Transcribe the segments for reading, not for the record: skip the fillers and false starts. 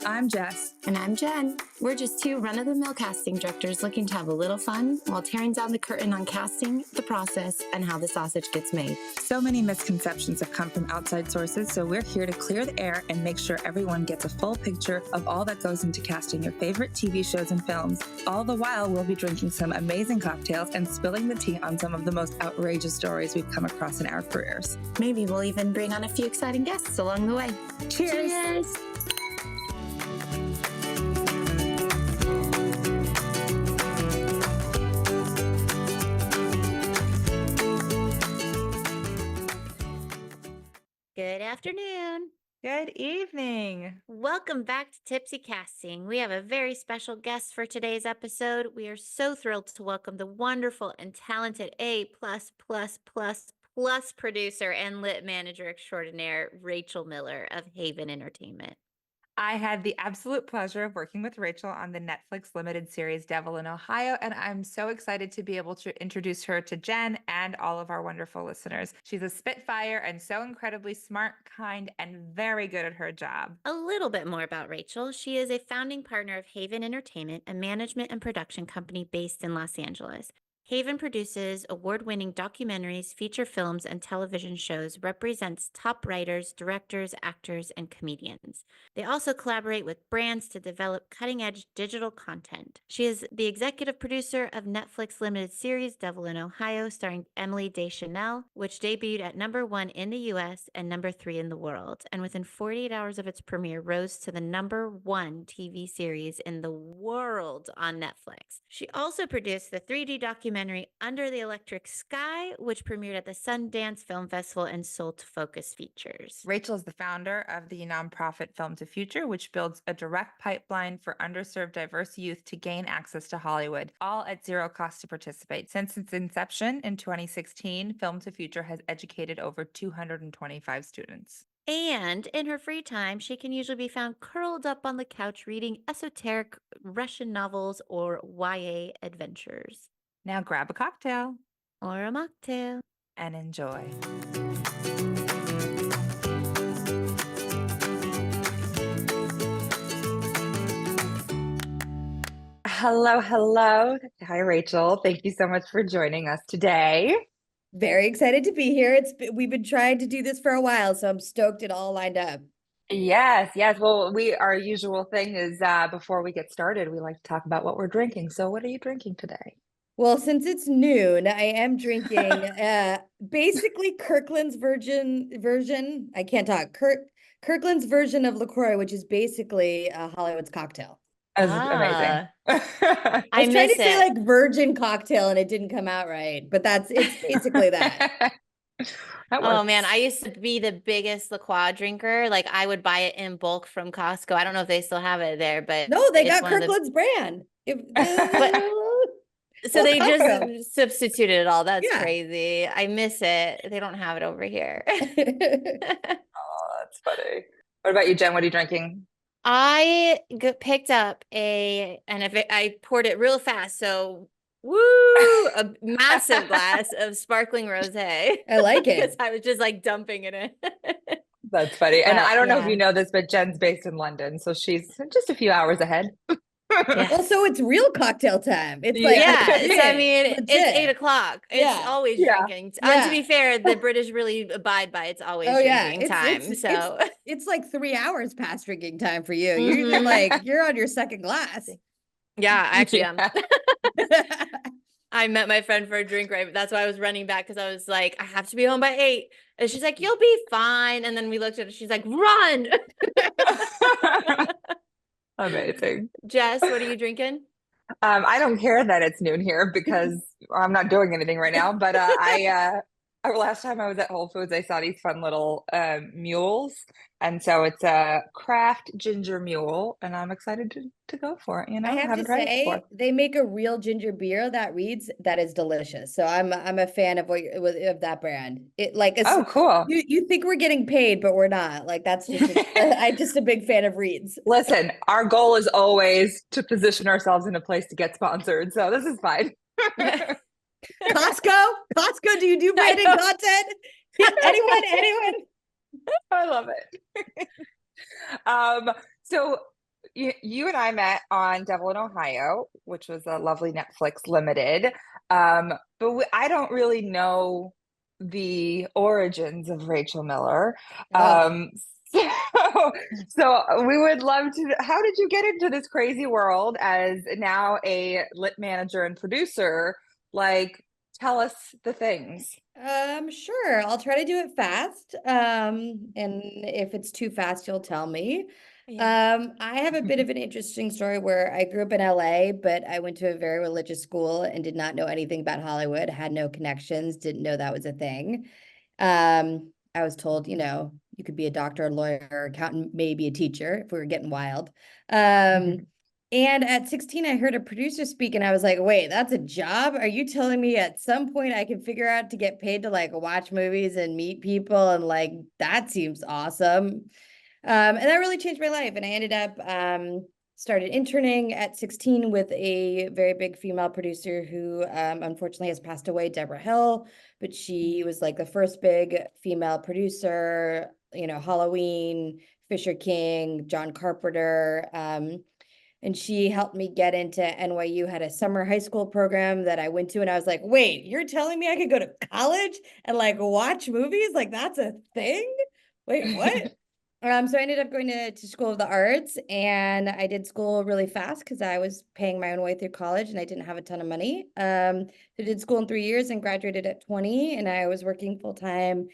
I'm Jess. And I'm Jen. We're just two run-of-the-mill casting directors looking to have a little fun while tearing down the curtain on casting, the process, and how the sausage gets made. So many misconceptions have come from outside sources, so we're here to clear the air and make sure everyone gets a full picture of all that goes into casting your favorite TV shows and films. All the while, we'll be drinking some amazing cocktails and spilling the tea on some of the most outrageous stories we've come across in our careers. Maybe we'll even bring on a few exciting guests along the way. Cheers! Cheers. Good afternoon. Good evening. Welcome back to Tipsy Casting. We have a very special guest for today's episode. We are so thrilled to welcome the wonderful and talented A+++ producer and lit manager extraordinaire, Rachel Miller of Haven Entertainment. I had the absolute pleasure of working with Rachel on the Netflix limited series Devil in Ohio, and I'm so excited to be able to introduce her to Jen and all of our wonderful listeners. She's a spitfire and so incredibly smart, kind, and very good at her job. A little bit more about Rachel. She is a founding partner of Haven Entertainment, a management and production company based in Los Angeles. Haven produces award-winning documentaries, feature films, and television shows, represents top writers, directors, actors, and comedians. They also collaborate with brands to develop cutting-edge digital content. She is the executive producer of Netflix limited series Devil in Ohio, starring Emily Deschanel, which debuted at #1 in the U.S. and #3 in the world, and within 48 hours of its premiere, rose to the #1 TV series in the world on Netflix. She also produced the 3D documentary Under the Electric Sky, which premiered at the Sundance Film Festival and sold to Focus Features. Rachel is the founder of the nonprofit Film to Future, which builds a direct pipeline for underserved diverse youth to gain access to Hollywood, all at zero cost to participate. Since its inception in 2016, Film to Future has educated over 225 students. And in her free time, she can usually be found curled up on the couch reading esoteric Russian novels or YA adventures. Now grab a cocktail Or a mocktail. and enjoy. Hello, hello. Hi, Rachel. Thank you so much for joining us today. Very excited to be here. We've been trying to do this for a while, so I'm stoked it all lined up. Yes, yes. Well, our usual thing is before we get started, we like to talk about what we're drinking. So what are you drinking today? Well, since it's noon, I am drinking basically Kirkland's version. I can't talk. Kirkland's version of LaCroix, which is basically Hollywood's cocktail. That's amazing. I was trying to say like virgin cocktail and it didn't come out right, but it's basically that. Oh man, I used to be the biggest LaCroix drinker. Like I would buy it in bulk from Costco. I don't know if they still have it there, but No, they got Kirkland's brand. So they just substituted it all. That's crazy. I miss it. They don't have it over here. Oh, that's funny. What about you, Jen? What are you drinking? I picked up I poured it real fast. So a massive glass of sparkling rosé. I like it. Because I was just like dumping it in. That's funny. And I don't know if you know this, but Jen's based in London, so she's just a few hours ahead. Well, so it's real cocktail time. It's like so I mean, it's 8 o'clock. It's always drinking. To be fair, the British really abide by it's always drinking time. It's like 3 hours past drinking time for you. You're like you're on your second glass. Yeah, actually, I met my friend for a drink, right? That's why I was running back because I was like, I have to be home by 8. And she's like, you'll be fine. And then we looked at it. She's like, run. Amazing. Jess, what are you drinking? I don't care that it's noon here because I'm not doing anything right now. But last time I was at Whole Foods, I saw these fun little mules, and so it's a craft ginger mule, and I'm excited to go for it. You know, I have to say they make a real ginger beer that is delicious. So I'm a fan of that brand. It like oh cool. You think we're getting paid, but we're not. Like that's just I'm just a big fan of Reed's. Listen, our goal is always to position ourselves in a place to get sponsored, so this is fine. Costco, do you do branded content? Anyone? I love it. So you and I met on Devil in Ohio, which was a lovely Netflix limited. But I don't really know the origins of Rachel Miller. Oh, So, so we would love to. How did you get into this crazy world as now a lit manager and producer? Like, tell us the things. sure. I'll try to do it fast. And if it's too fast, you'll tell me. Yeah. I have a bit of an interesting story where I grew up in LA, but I went to a very religious school and did not know anything about Hollywood, had no connections, didn't know that was a thing. I was told, you could be a doctor, a lawyer, accountant, maybe a teacher if we were getting wild. And at 16, I heard a producer speak, and I was like, wait, that's a job? Are you telling me at some point I can figure out to get paid to like watch movies and meet people? And like, that seems awesome. And that really changed my life. And I ended up started interning at 16 with a very big female producer who unfortunately has passed away, Deborah Hill, but she was like the first big female producer, Halloween, Fisher King, John Carpenter. And she helped me get into NYU, had a summer high school program that I went to. And I was like, wait, you're telling me I could go to college and like watch movies? Like that's a thing? Wait, what? So I ended up going to School of the Arts, and I did school really fast because I was paying my own way through college and I didn't have a ton of money. So I did school in 3 years and graduated at 20, and I was working full time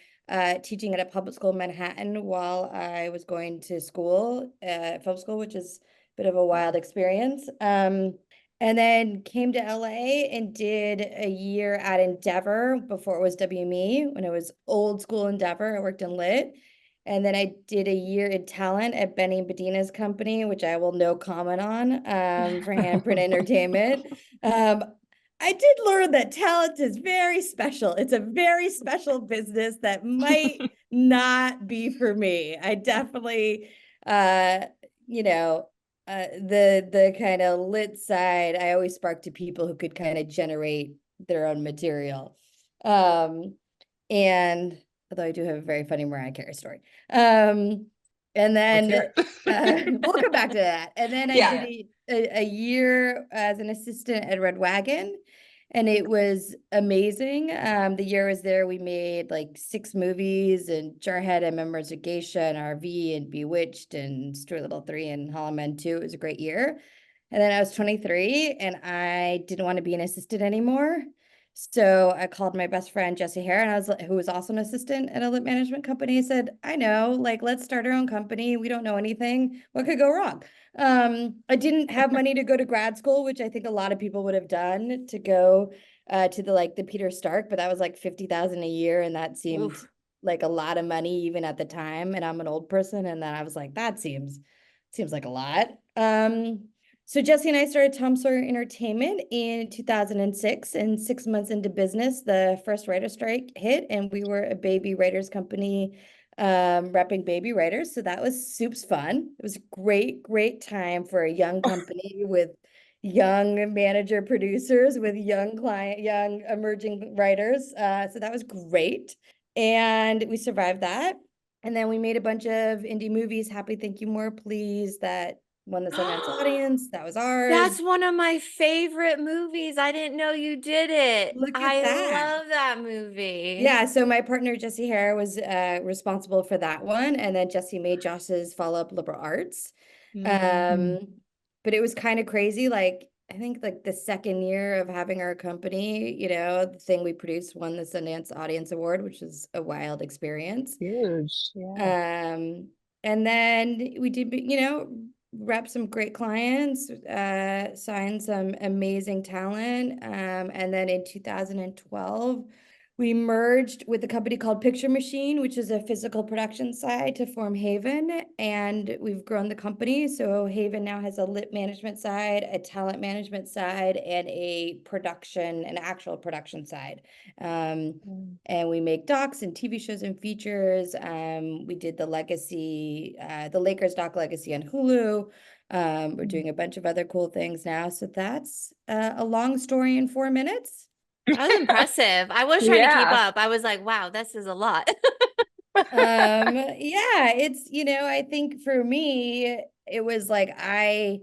teaching at a public school in Manhattan while I was going to school, film school, which is a bit of a wild experience. And then came to LA and did a year at Endeavor before it was WME, when it was old school Endeavor. I worked in lit. And then I did a year in talent at Benny Bedina's company, which I will no comment on, for Handprint Entertainment. I did learn that talent is very special. It's a very special business that might not be for me. I definitely, you know, the kind of lit side, I always spark to people who could kind of generate their own material. And although I do have a very funny Mariah Carey story. And Let's then hear it. we'll come back to that. And then I did Yeah. a year as an assistant at Red Wagon, and it was amazing. The year I was there, we made like 6 movies, and Jarhead and Memoirs of Geisha and RV and Bewitched and Stuart Little 3 and Hollow Men 2. It was a great year. And then I was 23 and I didn't want to be an assistant anymore. So I called my best friend Jesse Hare, and who was also an assistant at a lit management company. I said, I know, like, let's start our own company. We don't know anything. What could go wrong? I didn't have money to go to grad school, which I think a lot of people would have done, to go to the Peter Stark, but that was like 50,000 a year, and that seemed Oof. like a lot of money even at the time. And I'm an old person, and then I was like, that seems like a lot. So Jesse and I started Tom Sawyer Entertainment in 2006, and 6 months into business, the first writer strike hit, and we were a baby writers company, repping baby writers. So that was soups fun. It was a great time for a young company with young manager producers, with young emerging writers. So that was great. And we survived that. And then we made a bunch of indie movies, Happy Thank You More Please, that won the Sundance audience. That was ours. That's one of my favorite movies. I didn't know you did it. Look at I that. love that movie. Yeah, so my partner Jesse Hare was responsible for that one, and then Jesse made Josh's follow-up Liberal Arts. Mm. Um, but it was kind of crazy. Like, I think like the second year of having our company, the thing we produced won the Sundance Audience Award, which was a wild experience. Huge. Yeah. And then we did, rep some great clients, signed some amazing talent. And then in 2012, we merged with a company called Picture Machine, which is a physical production side, to form Haven. And we've grown the company. So Haven now has a lit management side, a talent management side, and an actual production side. Mm. And we make docs and TV shows and features. We did the Lakers doc Legacy on Hulu. We're doing a bunch of other cool things now. So that's a long story in 4 minutes. That was impressive. I was trying to keep Yeah. up. I was like, wow, this is a lot. Yeah, it's, I think for me, it was like I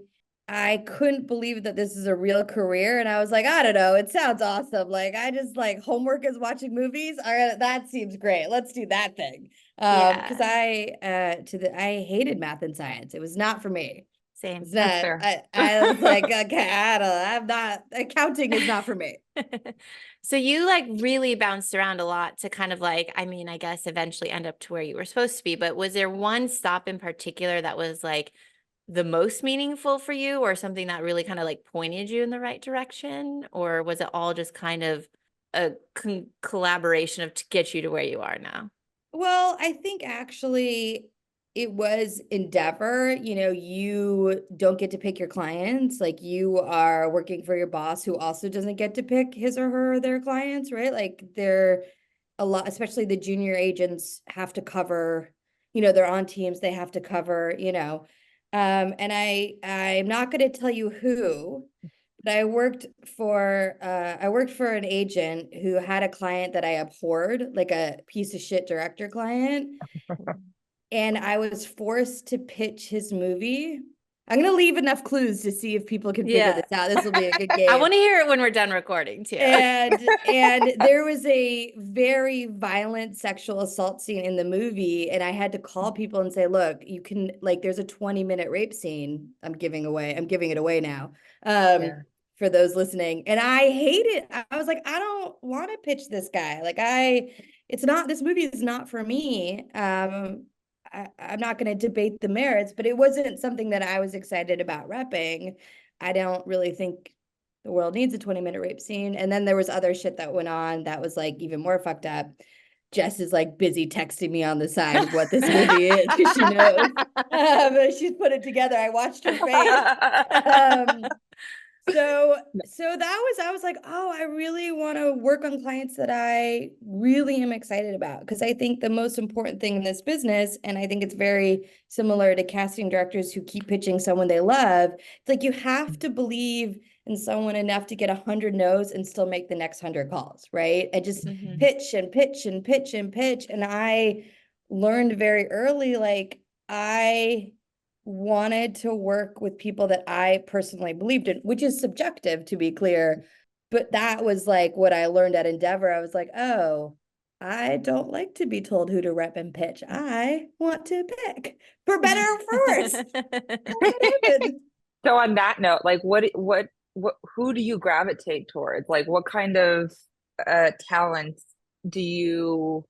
couldn't believe that this is a real career. And I was like, I don't know, it sounds awesome. Like I just like homework is watching movies. All right, that seems great. Let's do that thing. Because Yeah, I hated math and science. It was not for me. same. It's That's not, fair. I was like, okay, I'm not, accounting is not for me. So you like really bounced around a lot to kind of like, I mean, I guess eventually end up to where you were supposed to be, but was there one stop in particular that was like the most meaningful for you, or something that really kind of like pointed you in the right direction? Or was it all just kind of a collaboration of to get you to where you are now? Well, I think actually it was endeavor. You know, you don't get to pick your clients. Like you are working for your boss who also doesn't get to pick his or her or their clients, right? Like they're a lot, especially the junior agents have to cover, they're on teams, they have to cover, and I'm not going to tell you who, but I worked for an agent who had a client that I abhorred, like a piece of shit director client, and I was forced to pitch his movie. I'm gonna leave enough clues to see if people can figure Yeah. this out. This will be a good I game. want to hear it when we're done recording too. And there was a very violent sexual assault scene in the movie, and I had to call people and say, look, you can, like, there's a 20-minute rape scene I'm giving it away now. Yeah. For those listening. And I hate it. I was like, I don't want to pitch this guy. Like this movie is not for me. I'm not going to debate the merits, but it wasn't something that I was excited about repping. I don't really think the world needs a 20-minute rape scene. And then there was other shit that went on that was like even more fucked up. Jess is like busy texting me on the side what this movie is because she knows. She's put it together. I watched her face. So I was like, oh, I really want to work on clients that I really am excited about, because I think the most important thing in this business, and I think it's very similar to casting directors who keep pitching someone they love, it's like you have to believe in someone enough to get 100 no's and still make the next 100 calls, right? And just pitch and pitch and pitch and pitch. And I learned very early, like I wanted to work with people that I personally believed in, which is subjective, to be clear. But that was like what I learned at Endeavor. I was like, oh, I don't like to be told who to rep and pitch. I want to pick, for better or for worse. So on that note, like who do you gravitate towards? Like what kind of talents do you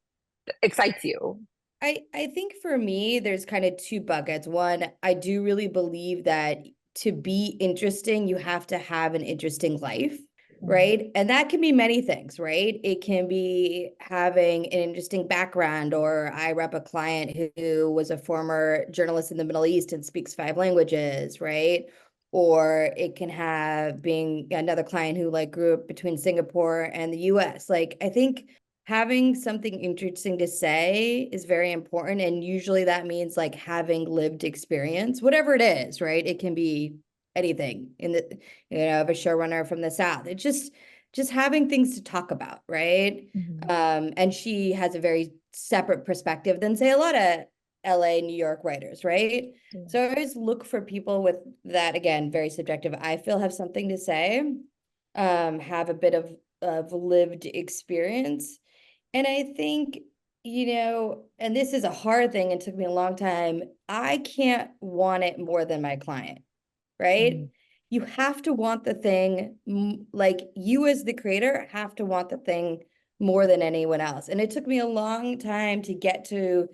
excites you? I think for me, there's kind of two buckets. One, I do really believe that to be interesting, you have to have an interesting life, right? And that can be many things, right? It can be having an interesting background, or I rep a client who was a former journalist in the Middle East and speaks 5 languages, right? Or it can have being another client who like grew up between Singapore and the US. Like, I think having something interesting to say is very important. And usually that means like having lived experience, whatever it is, right? It can be anything in the, of a showrunner from the South. It's just having things to talk about, right? And she has a very separate perspective than say a lot of LA, New York writers, right? So I always look for people with that, again, very subjective, I feel have something to say, have a bit of lived experience. And I think, and this is a hard thing, it took me a long time, I can't want it more than my client, right? You have to want the thing, like you as the creator have to want the thing more than anyone else. And it took me a long time to get to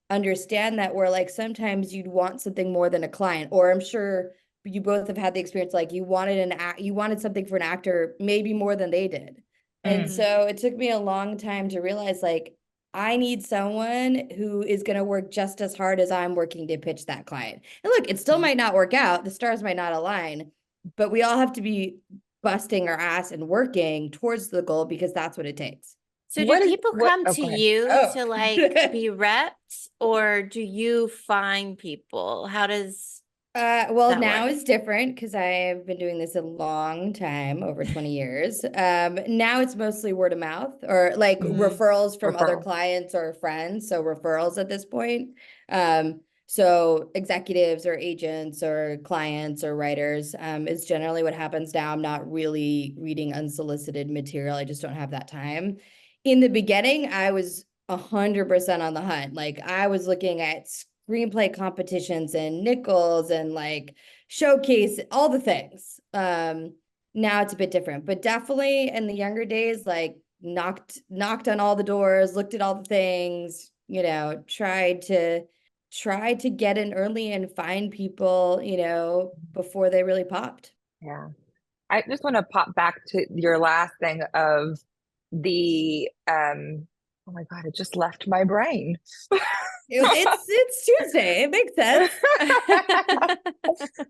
understand that, where like sometimes you'd want something more than a client, or I'm sure you both have had the experience, like you wanted something for an actor maybe more than they did. And so it took me a long time to realize, like, I need someone who is going to work just as hard as I'm working to pitch that client. And look, it still might not work out. The stars might not align, but we all have to be busting our ass and working towards the goal, because that's what it takes. So do people come to you to like be reps, or do you find people? How does well, now it's different because I've been doing this a long time, over 20 years. Now it's mostly word of mouth, or like referrals from other clients or friends. So referrals at this point. So executives or agents or clients or writers is generally what happens now. I'm not really reading unsolicited material. I just don't have that time. In the beginning, I was 100% on the hunt. Like I was looking at screenplay competitions and Nichols and like showcase, all the things. Now it's a bit different, but definitely in the younger days, like knocked on all the doors, looked at all the things, tried to get in early and find people, before they really popped. Yeah. I just want to pop back to your last thing of the oh my God, it just left my brain. It's Tuesday. It makes sense. What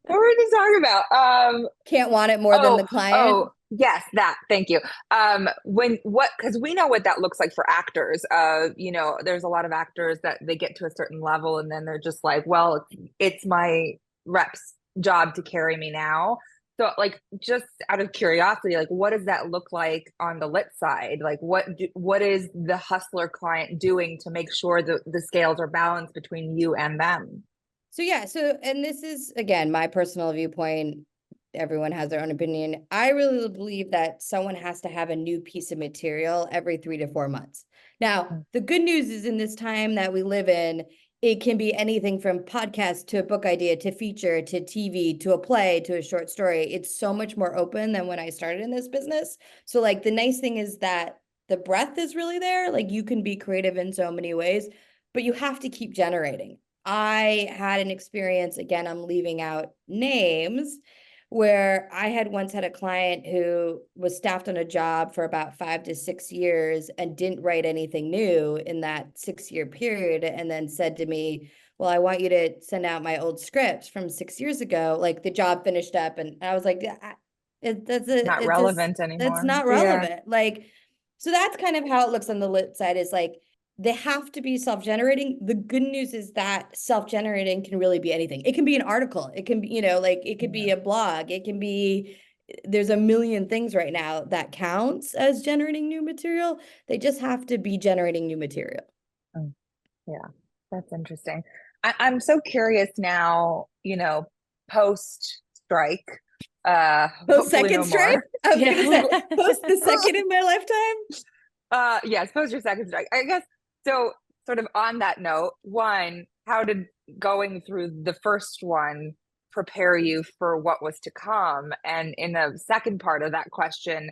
were we just talking about? Can't want it more than the client. Oh, yes, that. Thank you. Because we know what that looks like for actors. There's a lot of actors that they get to a certain level and then they're just like, well, it's my rep's job to carry me now. So, like, just out of curiosity, like, what does that look like on the lit side? Like, what is the hustler client doing to make sure that the scales are balanced between you and them? And this is, again, my personal viewpoint. Everyone has their own opinion. I really believe that someone has to have a new piece of material every 3 to 4 months. Now, the good news is in this time that we live in, it can be anything from podcast to a book idea to feature to TV to a play to a short story. It's so much more open than when I started in this business. So like the nice thing is that the breadth is really there. Like you can be creative in so many ways, but you have to keep generating. I had an experience, again, I'm leaving out names, where I had once had a client who was staffed on a job for about 5 to 6 years and didn't write anything new in that 6-year period, and then said to me, well, I want you to send out my old scripts from 6 years ago. Like the job finished up, and I was like, Not relevant anymore. That's not relevant. Yeah. Like, so that's kind of how it looks on the lit side, is like, they have to be self-generating. The good news is that self-generating can really be anything. It can be an article. It can be, like it could be a blog. It can be, there's a million things right now that counts as generating new material. They just have to be generating new material. Yeah, that's interesting. I'm so curious now, post strike. Post second strike? I was gonna say, post the second in my lifetime. Yes, post your second strike. I guess so. Sort of on that note, one, how did going through the first one prepare you for what was to come? And in the second part of that question,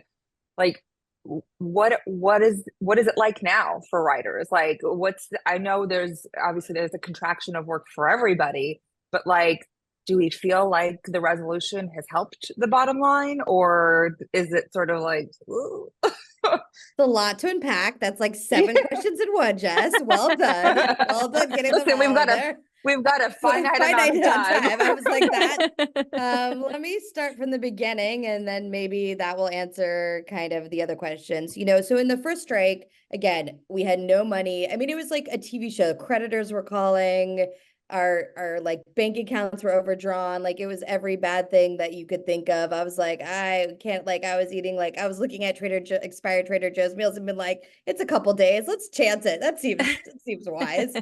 like what is it like now for writers? Like I know there's a contraction of work for everybody, but like, do we feel like the resolution has helped the bottom line, or is it sort of like It's a lot to unpack. That's like 7 questions in one, Jess. Well done. Well done getting them all in there. We've got a finite amount of time. I was like that. Let me start from the beginning, and then maybe that will answer kind of the other questions. So in the first strike, again, we had no money. I mean, it was like a TV show. Creditors were calling. Our like bank accounts were overdrawn. Like it was every bad thing that you could think of. I was like, I can't, like I was looking at expired Trader Joe's meals and been like, it's a couple days. Let's chance it. That seems wise.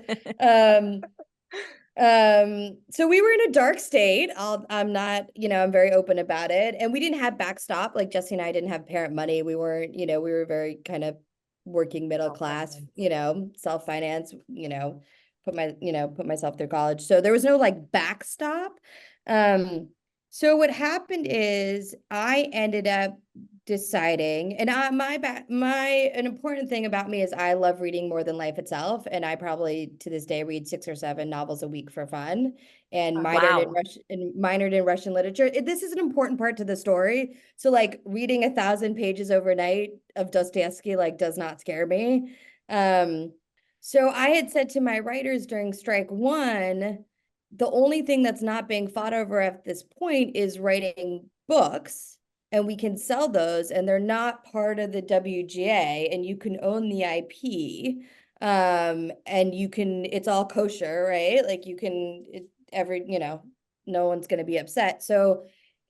So we were in a dark state. I'm not, I'm very open about it. And we didn't have backstop. Like Jesse and I didn't have parent money. We weren't, we were very kind of working middle class, self-finance, put myself through college. So there was no like backstop. So what happened is I ended up deciding, and an important thing about me is I love reading more than life itself, and I probably to this day read 6 or 7 novels a week for fun, and minored in Russian literature. This is an important part to the story. So like reading 1,000 pages overnight of Dostoevsky like does not scare me. So I had said to my writers during strike 1, the only thing that's not being fought over at this point is writing books, and we can sell those, and they're not part of the WGA, and you can own the IP, and it's all kosher, right? Like you can, no one's going to be upset. So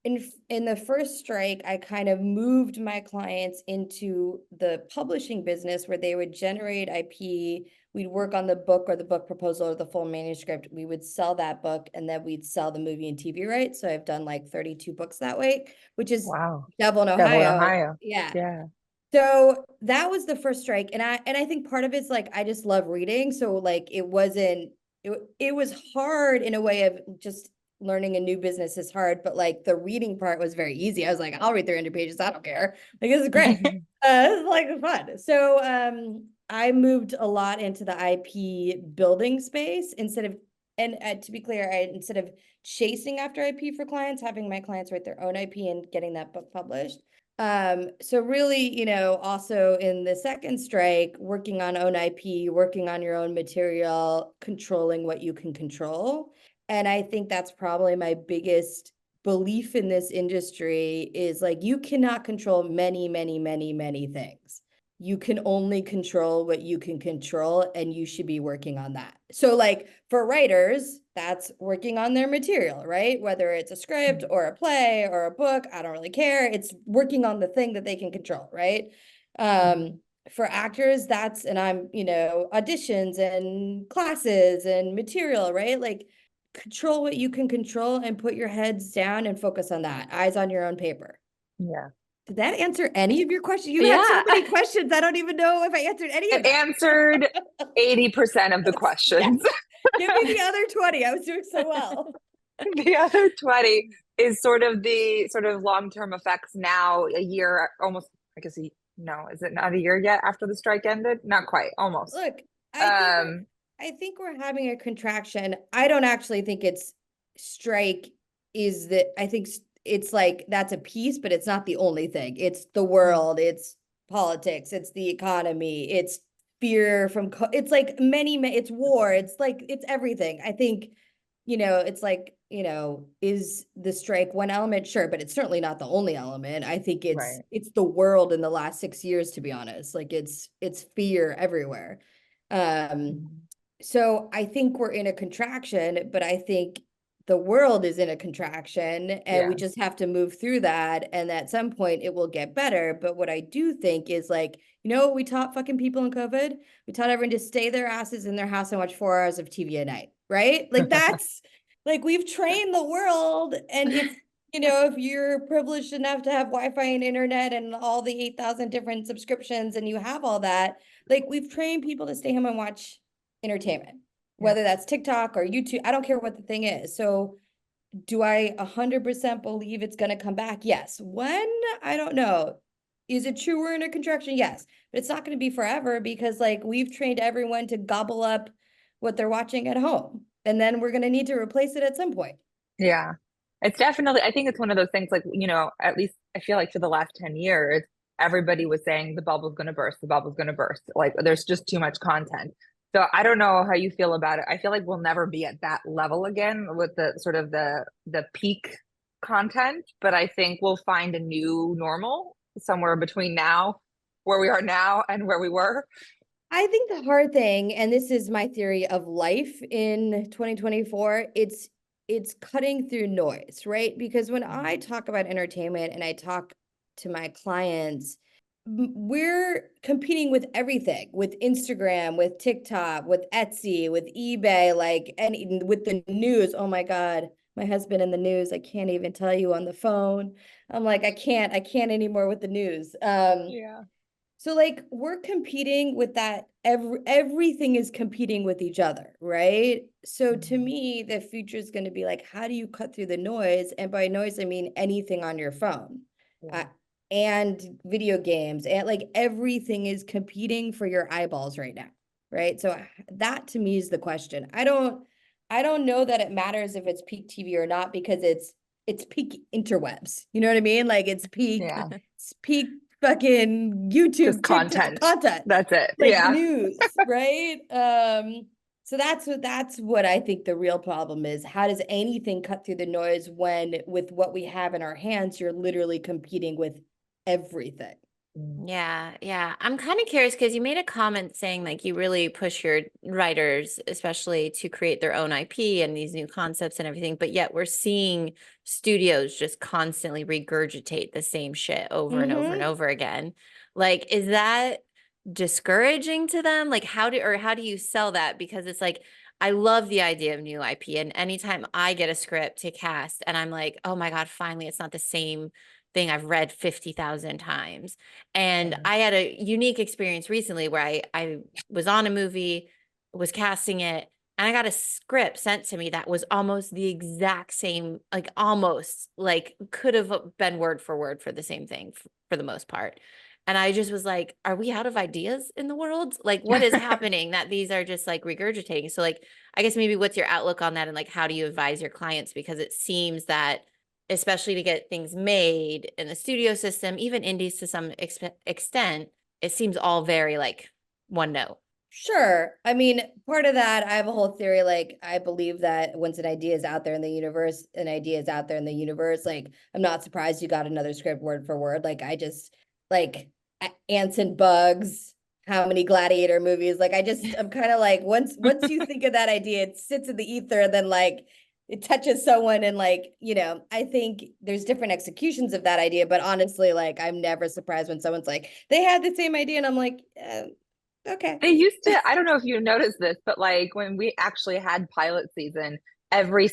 in the first strike, I kind of moved my clients into the publishing business where they would generate IP. We'd work on the book or the book proposal or the full manuscript. We would sell that book and then we'd sell the movie and TV rights. So I've done like 32 books that way, which is Wow. double in Devil in Ohio. Ohio. Yeah. Yeah. So that was the first strike. And I think part of it's like I just love reading. So like it was hard in a way of just learning a new business is hard, but like the reading part was very easy. I was like, I'll read 300 pages. I don't care. Like, this is great. It's like fun. So I moved a lot into the IP building space instead of, and to be clear, instead of chasing after IP for clients, having my clients write their own IP and getting that book published. So really, also in the second strike, working on own IP, working on your own material, controlling what you can control. And I think that's probably my biggest belief in this industry is like, you cannot control many, many, many, many things. You can only control what you can control, and you should be working on that. So like for writers, that's working on their material, right? Whether it's a script or a play or a book, I don't really care. It's working on the thing that they can control, right? For actors, that's, and I'm, auditions and classes and material, right? Like control what you can control and put your heads down and focus on that. Eyes on your own paper. Yeah. Did that answer any of your questions? You had so many questions. I don't even know if I answered any of them. It answered 80% of the questions. Give me the other 20. I was doing so well. The other 20 is sort of the long-term effects now, a year, almost, I guess, no, is it not a year yet after the strike ended? Not quite, almost. Look, I think we're having a contraction. I don't actually think it's strike is that, I think it's like, that's a piece, but it's not the only thing. It's the world, it's politics, it's the economy, it's fear from, it's like it's war, it's like, it's everything. I think, it's like, is the strike one element? Sure, but it's certainly not the only element. I think it's the world in the last 6 years, to be honest. Like it's fear everywhere. So I think we're in a contraction, but I think the world is in a contraction and we just have to move through that. And at some point it will get better. But what I do think is like, we taught fucking people in COVID, we taught everyone to stay their asses in their house and watch 4 hours of TV a night, right? Like that's like, we've trained the world. And if you're privileged enough to have Wi-Fi and internet and all the 8,000 different subscriptions and you have all that, like we've trained people to stay home and watch entertainment, whether that's TikTok or YouTube, I don't care what the thing is. So do I 100% believe it's going to come back? Yes. When? I don't know. Is it true we're in a contraction? Yes, but it's not going to be forever because like we've trained everyone to gobble up what they're watching at home. And then we're going to need to replace it at some point. Yeah, it's definitely, I think it's one of those things like, at least I feel like for the last 10 years, everybody was saying the bubble's going to burst, the bubble's going to burst. Like there's just too much content. So I don't know how you feel about it. I feel like we'll never be at that level again with the sort of the peak content, but I think we'll find a new normal somewhere between now, where we are now and where we were. I think the hard thing, and this is my theory of life in 2024, it's cutting through noise, right? Because when I talk about entertainment and I talk to my clients, we're competing with everything, with Instagram, with TikTok, with Etsy, with eBay, like, and with the news. Oh my God, my husband in the news, I can't even tell you on the phone. I'm like, I can't anymore with the news. So like we're competing with that. Everything is competing with each other, right? So to me, the future is going to be like, how do you cut through the noise? And by noise, I mean anything on your phone. And video games, and like everything is competing for your eyeballs right now, right? So that to me is the question. I don't know that it matters if it's peak TV or not, because it's peak interwebs. You know what I mean? Like it's peak fucking YouTube, just content. That's it. Like news, right? So that's what I think the real problem is. How does anything cut through the noise when with what we have in our hands, you're literally competing with everything? Yeah, yeah. I'm kind of curious because you made a comment saying like you really push your writers, especially to create their own IP and these new concepts and everything, but yet we're seeing studios just constantly regurgitate the same shit over and over and over again. Like, is that discouraging to them? Like, how do you sell that? Because it's like, I love the idea of new IP, and anytime I get a script to cast and I'm like, oh my God, finally, it's not the same thing I've read 50,000 times. And I had a unique experience recently where I was on a movie, was casting it, and I got a script sent to me that was almost the exact same, like almost like could have been word for word for the same thing for the most part. And I just was like, are we out of ideas in the world? Like, what is happening that these are just like regurgitating? So, like, I guess maybe what's your outlook on that, and like, how do you advise your clients? Because it seems that especially to get things made in the studio system, even indies to some extent, it seems all very like one note. Sure. I mean, part of that, I have a whole theory. Like, I believe that once an idea is out there in the universe, an idea is out there in the universe. Like, I'm not surprised you got another script word for word. Like, I just like ants and bugs. How many gladiator movies? Like, I'm kind of like, once you think of that idea, it sits in the ether, and then like it touches someone, and like, I think there's different executions of that idea. But honestly, like, I'm never surprised when someone's like, they had the same idea, and I'm like, okay. They used to, I don't know if you noticed this, but like when we actually had pilot season, every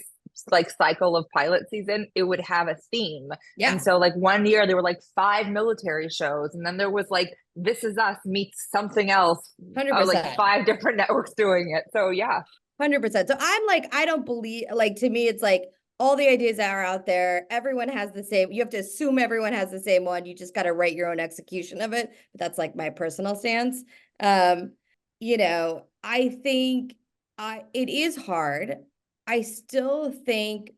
like cycle of pilot season, it would have a theme. Yeah. And so like one year there were like 5 military shows, and then there was like This Is Us meets something else. 100%. Like 5 different networks doing it. So yeah. 100%. So I'm like, I don't believe, like, to me, it's like all the ideas that are out there, everyone has the same, you have to assume everyone has the same one. You just got to write your own execution of it. But that's like my personal stance. I think it is hard. I still think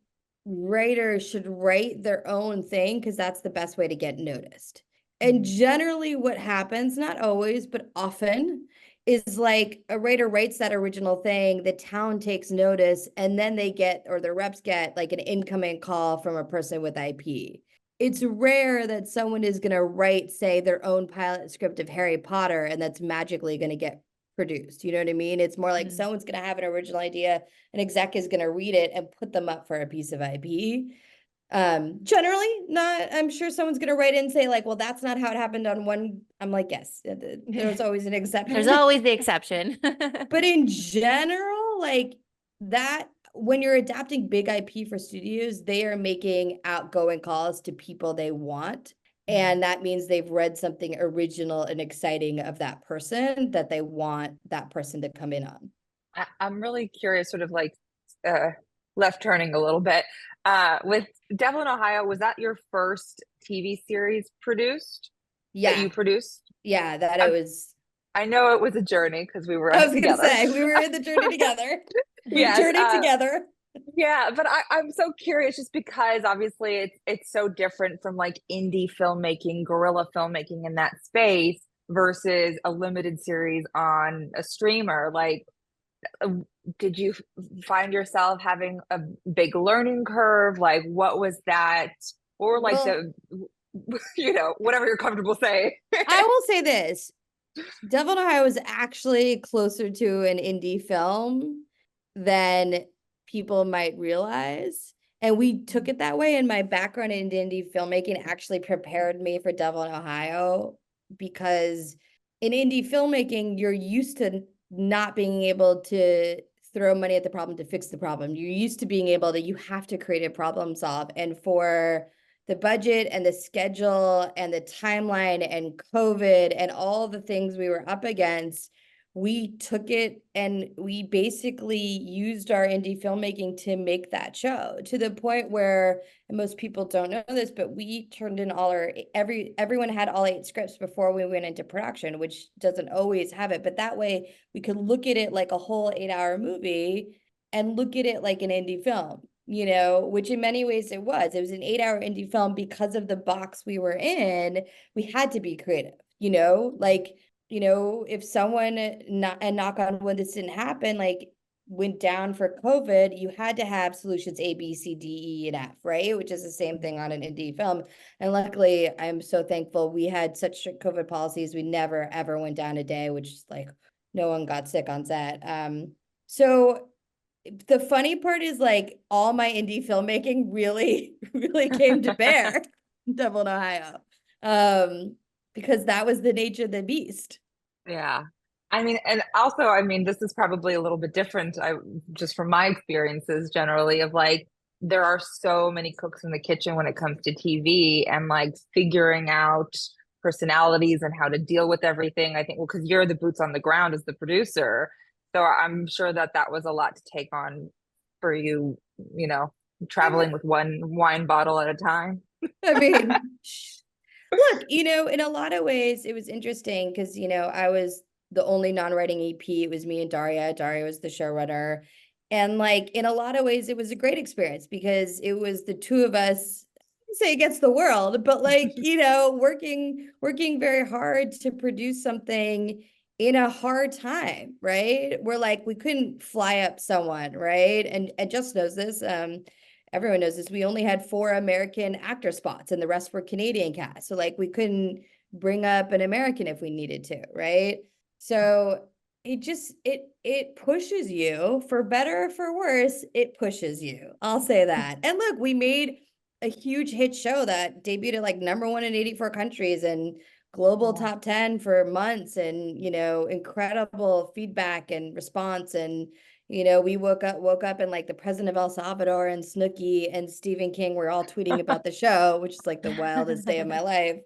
writers should write their own thing because that's the best way to get noticed. And generally what happens, not always, but often, is like a writer writes that original thing, the town takes notice, and then they get, or the reps get like an incoming call from a person with IP. It's rare that someone is going to write, say, their own pilot script of Harry Potter, and that's magically going to get produced. You know what I mean? It's more like someone's going to have an original idea, an exec is going to read it and put them up for a piece of IP. Generally not, I'm sure someone's going to write in and say like, well, that's not how it happened on one. I'm like, yes, there's always an exception. There's always the exception. But in general, like that, when you're adapting big IP for studios, they are making outgoing calls to people they want. And that means they've read something original and exciting of that person that they want that person to come in on. I'm really curious, sort of like left turning a little bit. With Devil in Ohio, was that your first TV series produced? Yeah. That you produced? Yeah, that it was. I know it was a journey because we were I was together. Gonna say we were in the journey together. Yes, journey together. Yeah, but I'm so curious just because obviously it's so different from like indie filmmaking, guerrilla filmmaking in that space versus a limited series on a streamer. Like, did you find yourself having a big learning curve? Like, what was that? Or like whatever you're comfortable saying. I will say this. Devil in Ohio is actually closer to an indie film than people might realize. And we took it that way. And my background in indie filmmaking actually prepared me for Devil in Ohio, because in indie filmmaking, you're used to not being able to throw money at the problem to fix the problem. You're used to being able to, you have to create a problem solve. And for the budget and the schedule and the timeline and COVID and all the things we were up against, we took it and we basically used our indie filmmaking to make that show, to the point where, and most people don't know this, but we turned in everyone had all 8 scripts before we went into production, which doesn't always have it. But that way we could look at it like a whole 8-hour movie and look at it like an indie film, which in many ways it was an 8-hour indie film. Because of the box we were in, we had to be creative, if someone, and knock on wood, this didn't happen, like went down for COVID, you had to have solutions A, B, C, D, E, and F, right? Which is the same thing on an indie film. And luckily, I'm so thankful we had such strict COVID policies. We never, ever went down a day, which is like no one got sick on set. So the funny part is like all my indie filmmaking really, really came to bear in Dublin, Ohio. Because that was the nature of the beast. Yeah. I mean, and also, I mean, this is probably a little bit different. Just from my experiences generally of like, there are so many cooks in the kitchen when it comes to TV and like figuring out personalities and how to deal with everything. I think, well, because you're the boots on the ground as the producer. So I'm sure that that was a lot to take on for you, you know, traveling with one wine bottle at a time. I mean, look, in a lot of ways, it was interesting because, I was the only non-writing EP. It was me and Daria. Daria was the showrunner. And like, in a lot of ways, it was a great experience because it was the two of us, I wouldn't say against the world, but like, working very hard to produce something in a hard time, right? We're like, we couldn't fly up someone, right? And Just knows this. Everyone knows this. We only had 4 American actor spots and the rest were Canadian cast. So like we couldn't bring up an American if we needed to, right? So it pushes you, for better or for worse, it pushes you. I'll say that. And look, we made a huge hit show that debuted at like #1 in 84 countries and global top 10 for months, and incredible feedback and response. And we woke up and like the president of El Salvador and Snooki and Stephen King were all tweeting about the show, which is like the wildest day of my life.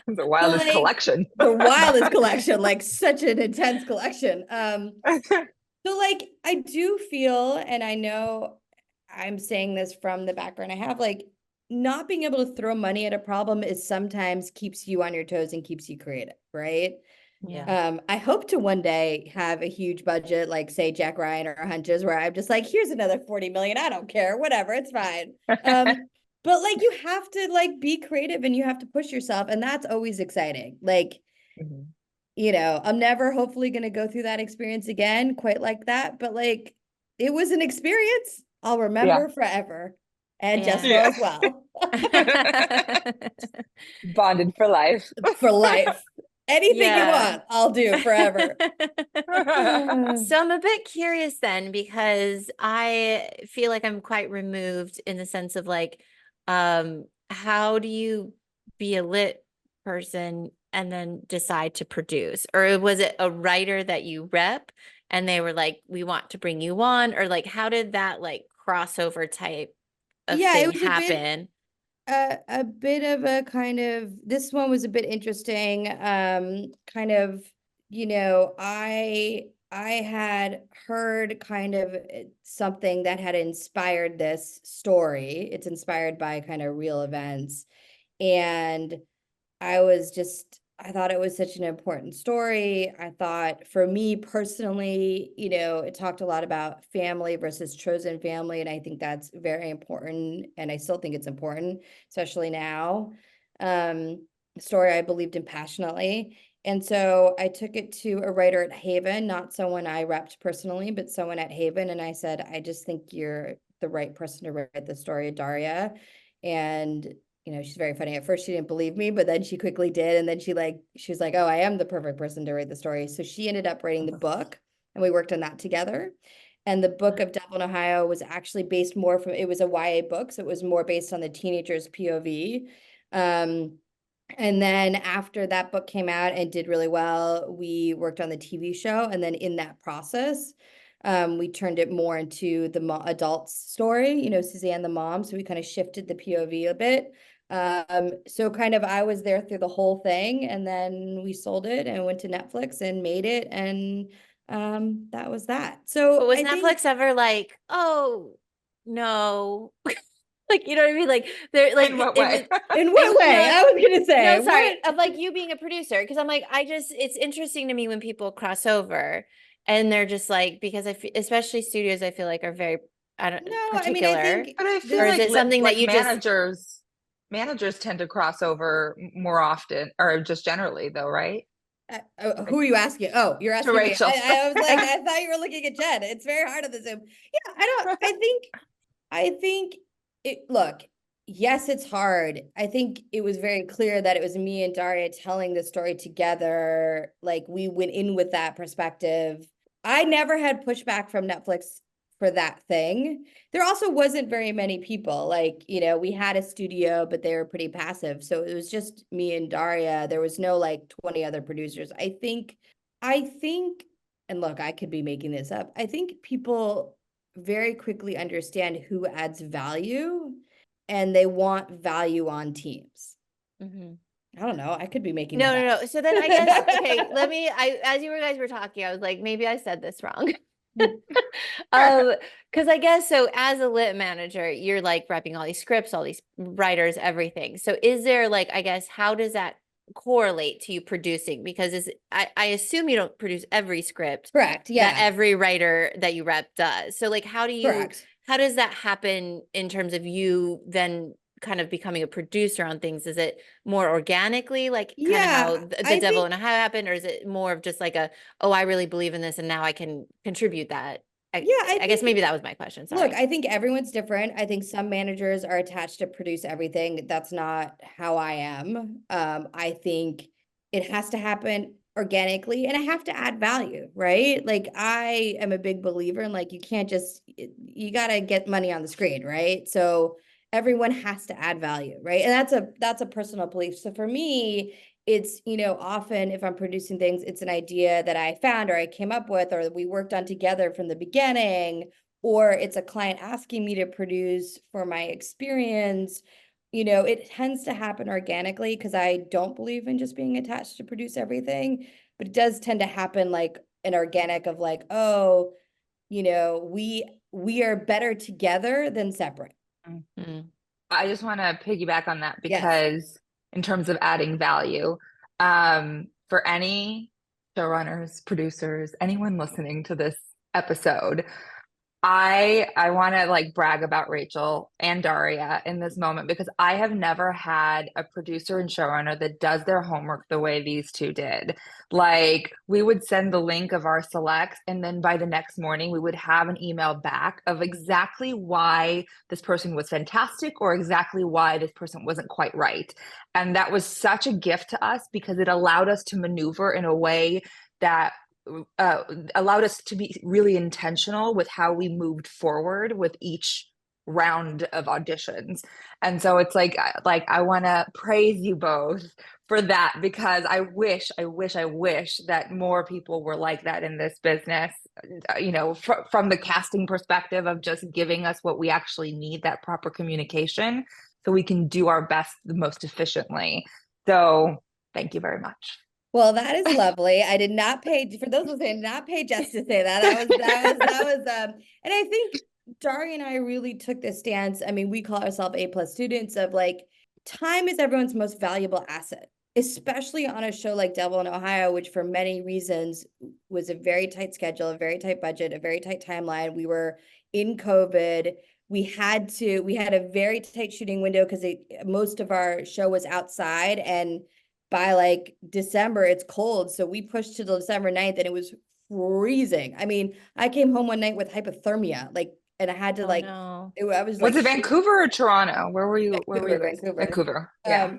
The wildest Like, collection. the wildest collection, like such an intense collection. So like I do feel, and I know I'm saying this from the background I have, like not being able to throw money at a problem is sometimes keeps you on your toes and keeps you creative, right? Yeah. I hope to one day have a huge budget, like say Jack Ryan or Hunches, where I'm just like, here's another 40 million. I don't care, whatever, it's fine. But like you have to like be creative and you have to push yourself, and that's always exciting. Like, I'm never hopefully going to go through that experience again, quite like that. But like, it was an experience I'll remember forever. And Jessica as well. Bonded for life. For life. Anything you want, I'll do forever. So I'm a bit curious then, because I feel like I'm quite removed in the sense of like, how do you be a lit person and then decide to produce? Or was it a writer that you rep and they were like, we want to bring you on? Or like, how did that like crossover type of thing it was happen? a bit of a kind of, this one was a bit interesting. Kind of, I had heard kind of something that had inspired this story. It's inspired by kind of real events. And I thought it was such an important story. I thought for me personally, it talked a lot about family versus chosen family. And I think that's very important. And I still think it's important, especially now. A story I believed in passionately. And so I took it to a writer at Haven, not someone I repped personally, but someone at Haven. And I said, I just think you're the right person to write the story of Daria. And she's very funny. At first she didn't believe me, but then she quickly did. And then she was like, oh, I am the perfect person to write the story. So she ended up writing the book and we worked on that together. And the book of Dublin, Ohio was actually based more from, it was a YA book. So it was more based on the teenager's POV. And then after that book came out and did really well, we worked on the TV show. And then in that process, we turned it more into the adult's story, Suzanne the mom. So we kind of shifted the POV a bit. So kind of I was there through the whole thing, and then we sold it and went to Netflix and made it, and that was that. So but was Netflix ever like, oh no? Like, you know what I mean? Like they're like, in what way? In what way? I was gonna say, no, sorry, of like you being a producer, because I'm like, it's interesting to me when people cross over and they're just like, because especially studios, I feel like are very, particular. I think, but I feel or like is it something that you managers tend to cross over more often, or just generally though, right? Who are you asking? Oh, you're asking me. Rachel. I was like, I thought you were looking at Jen. It's very hard on the Zoom. Yeah, I think look, yes, it's hard. I think it was very clear that it was me and Daria telling the story together. Like we went in with that perspective. I never had pushback from Netflix for that thing. There also wasn't very many people. Like, we had a studio, but they were pretty passive. So it was just me and Daria. There was no like 20 other producers. I think, and look, I could be making this up. I think people very quickly understand who adds value and they want value on teams. Mm-hmm. I don't know. I could be making No. So then I guess, okay, as you guys were talking, I was like, maybe I said this wrong. Because I guess so as a lit manager, you're like repping all these scripts, all these writers, everything. So is there like, I guess, how does that correlate to you producing? Because I assume you don't produce every script. Correct. Yeah. That every writer that you rep does. So like, how does that happen in terms of you then kind of becoming a producer on things? Is it more organically, like kind of how the Devil in a Hat happened, or is it more of just like I really believe in this and now I can contribute that? I guess maybe that was my question. Sorry. Look, I think everyone's different. I think some managers are attached to produce everything. That's not how I am. I think it has to happen organically and I have to add value, right? Like I am a big believer in like, you got to get money on the screen, right? So everyone has to add value, right? And that's a personal belief. So for me, it's, often if I'm producing things, it's an idea that I found or I came up with, or we worked on together from the beginning, or it's a client asking me to produce for my experience. It tends to happen organically because I don't believe in just being attached to produce everything, but it does tend to happen like an organic of like, oh, we are better together than separate. Mm-hmm. I just want to piggyback on that because in terms of adding value, for any showrunners, producers, anyone listening to this episode, I want to like brag about Rachel and Daria in this moment because I have never had a producer and showrunner that does their homework the way these two did. Like we would send the link of our selects and then by the next morning we would have an email back of exactly why this person was fantastic or exactly why this person wasn't quite right. And that was such a gift to us because it allowed us to maneuver in a way that allowed us to be really intentional with how we moved forward with each round of auditions. And so it's like I want to praise you both for that because I wish that more people were like that in this business, from the casting perspective of just giving us what we actually need, that proper communication so we can do our best the most efficiently. So thank you very much. Well, that is lovely. I did not pay, for those listening, I did not pay Jess to say that. And I think Daria and I really took this stance. I mean, we call ourselves A+ students of like, time is everyone's most valuable asset, especially on a show like Devil in Ohio, which for many reasons was a very tight schedule, a very tight budget, a very tight timeline. We were in COVID. We had a very tight shooting window because most of our show was outside, and by like December, it's cold. So we pushed to December 9th and it was freezing. I mean, I came home one night with hypothermia, and I had to Was it Vancouver or Toronto? Where were you? Vancouver. Yeah.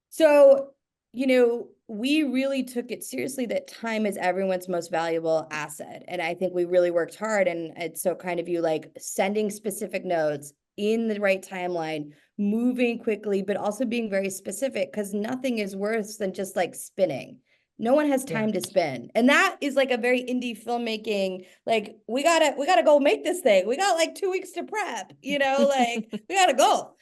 So, we really took it seriously that time is everyone's most valuable asset. And I think we really worked hard. And it's so kind of you like sending specific notes in the right timeline, moving quickly, but also being very specific because nothing is worse than just like spinning. No one has time to spin. And that is like a very indie filmmaking, like we gotta go make this thing. We got like 2 weeks to prep, like we gotta go.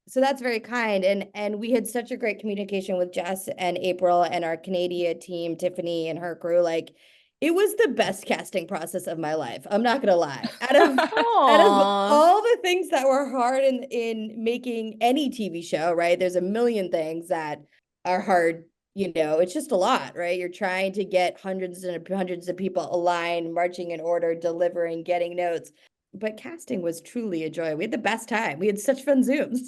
So that's very kind. And we had such a great communication with Jess and April and our Canadian team, Tiffany and her crew. Like it was the best casting process of my life. I'm not gonna lie. Out of all the things that were hard in making any TV show, right? There's a million things that are hard. It's just a lot, right? You're trying to get hundreds and hundreds of people aligned, marching in order, delivering, getting notes. But casting was truly a joy. We had the best time. We had such fun Zooms.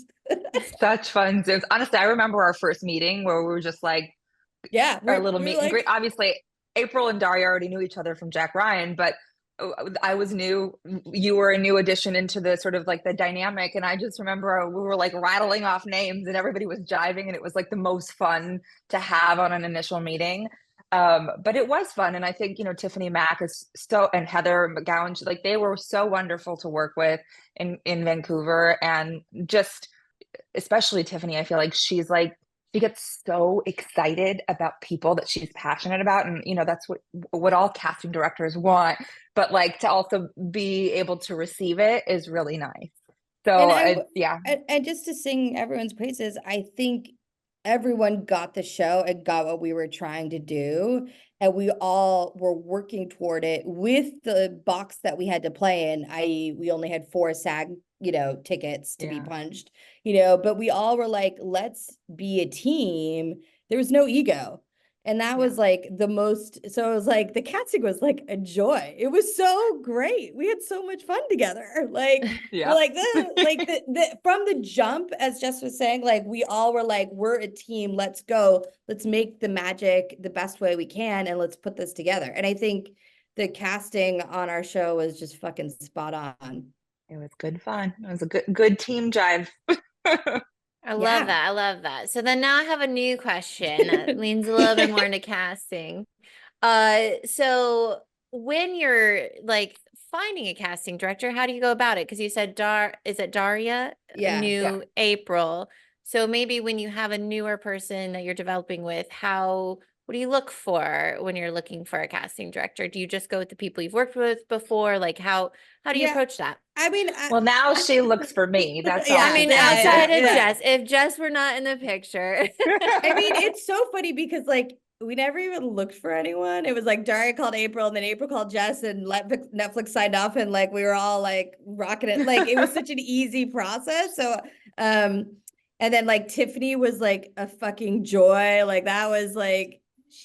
Such fun Zooms. Honestly, I remember our first meeting where we were just like, Yeah, our little we're meet and like, greet. Obviously, April and Daria already knew each other from Jack Ryan, but I was new. You were a new addition into the sort of like the dynamic. And I just remember we were like rattling off names and everybody was jiving, and it was like the most fun to have on an initial meeting. But it was fun. And I think, Tiffany Mack is so, and Heather McGowan, like they were so wonderful to work with in Vancouver. And just, especially Tiffany, I feel like she gets so excited about people that she's passionate about. And, that's what all casting directors want, but like to also be able to receive it is really nice. and So yeah. and just to sing everyone's praises, I think everyone got the show and got what we were trying to do. And we all were working toward it with the box that we had to play in, i.e., we only had 4 SAG, tickets to be punched, but we all were like, let's be a team. There was no ego. And that was like the most, so it was like the casting was like a joy. It was so great. We had so much fun together. Like, we're like the from the jump, as Jess was saying, like we all were like, we're a team. Let's go. Let's make the magic the best way we can, and let's put this together. And I think the casting on our show was just fucking spot on. It was good fun. It was a good team jive. I love that. I love that. So then now I have a new question that leans a little bit more into casting. So when you're like finding a casting director, how do you go about it? Because you said is it Daria? Yeah. April. So maybe when you have a newer person that you're developing with, what do you look for when you're looking for a casting director? Do you just go with the people you've worked with before? Like how do you approach that? I mean, well, now she looks for me. That's all. I mean, outside of Jess, if Jess were not in the picture. I mean, it's so funny because like we never even looked for anyone. It was like Daria called April, and then April called Jess, and Netflix signed off, and like we were all like rocking it. Like it was such an easy process. So, and then like Tiffany was like a fucking joy. Like that was like